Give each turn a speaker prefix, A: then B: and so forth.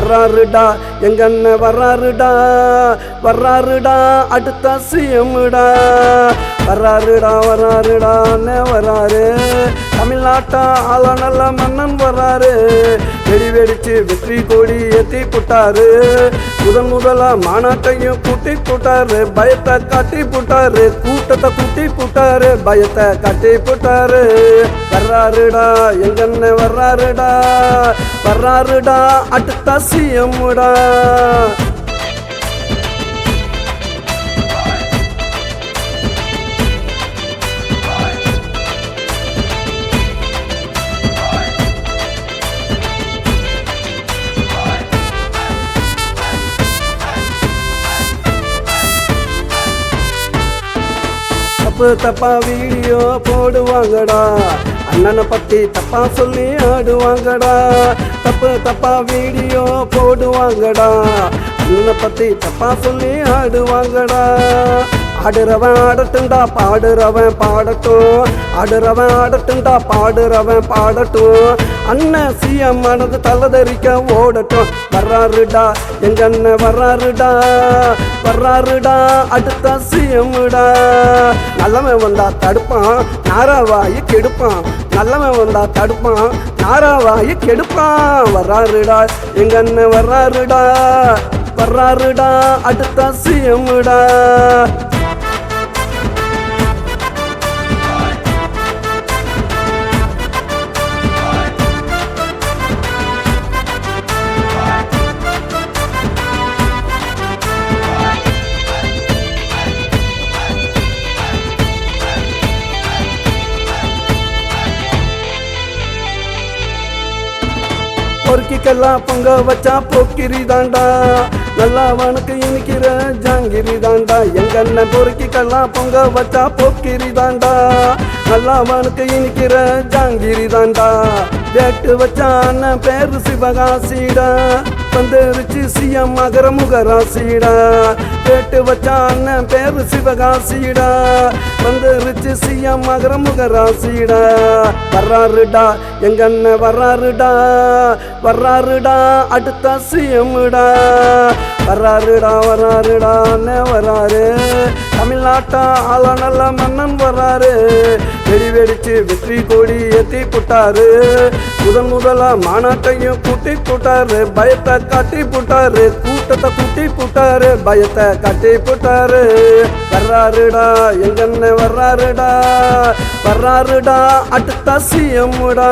A: வர்றாருடா எங்க அண்ணன் வர்றாருடா வர்றாருடா அடுத்த சிஎம்டா வர்றாருடா வர்றாருடா அண்ணன் வர்றாரு தமிழ்நாட்டா ஆள நல்ல மன்னன் வர்றாரு வெடி வெடிச்சு வெற்றி கொடி ஏத்தி போட்டாரு முதலா மாநாட்டையும் கூட்டி போட்டாரு பயத்தை காட்டி போட்டாரு கூட்டத்தை கூட்டி போட்டாரு பயத்தை காட்டி போட்டாரு வர்றாருடா எங்க அண்ணன் வர்றாருடா வர்றாருடா அடுத்த சிஎம்டா தப்பு தப்பா வீடியோ போடுவாங்கடா அண்ணனை பத்தி தப்பா சொல்லி ஆடுவாங்கடா தப்பு தப்பா வீடியோ போடுவாங்கடா அண்ணனை பத்தி தப்பா சொல்லி ஆடுவாங்கடா ஆடுறவன் ஆடட்டும்டா பாடுறவன் பாடட்டும் ஆடுறவன் ஆடட்டும்டா பாடுறவன் பாடட்டும் அண்ணன் சிஎம் ஆனது தலதறிக்க ஓடட்டும் வர்றாருடா எங்க அண்ணன் வர்றாருடா வர்றாருடா அடுத்த சிஎம்டா நல்லவன் வந்தா தடுப்பான் நாராவாயி கெடுப்பான் நல்லவன் வந்தா தடுப்பான் நாராவாயி கெடுப்பான் வர்றாருடா எங்க அண்ணன் வர்றாருடா வர்றாருடா அடுத்த சிஎம்டா பொறுக்கிக்கெல்லாம் பொங்க வச்சா போக்கிரி தாண்டா நல்லவனுக்கு இனிக்கிற ஜாங்கிரி தாண்டா எங்க அண்ணன் பொறுக்கிக்கெல்லாம் பொங்க வச்சா போக்கிரி தாண்டா நல்லவனுக்கு இனிக்கிற ஜாங்கிரி தாண்டா வேட்டு வச்சா அண்ணன் பேரு சிவகாசிடா வந்துருச்சு சிஎம் மகர முகராசிடா வேட்டு வச்சா அண்ணன் பேரு சிவகாசிடா வந்துருச்சு சிஎம் மகர முகராசிடா வர்றாருடா எங்க அண்ணன் வர்றாருடா வர்றாருடா அடுத்த சிஎம்டா வர்றாருடா வர்றாருடா அண்ணன் வர்றாரு தமிழ்நாட்டா ஆள நல்ல மன்னன் வர்றாரு வெடி வெடிச்சு வெற்றி கொடி ஏத்தி போட்டாரு முதலா மாநாட்டையும் கூட்டி போட்டாரு பயத்தை காட்டி போட்டாரு கூட்டத்தை கூட்டி போட்டாரு பயத்தை காட்டி போட்டாரு வர்றாருடா எங்க அண்ணன் வர்றாருடா வர்றாருடா அடுத்த சிஎம்டா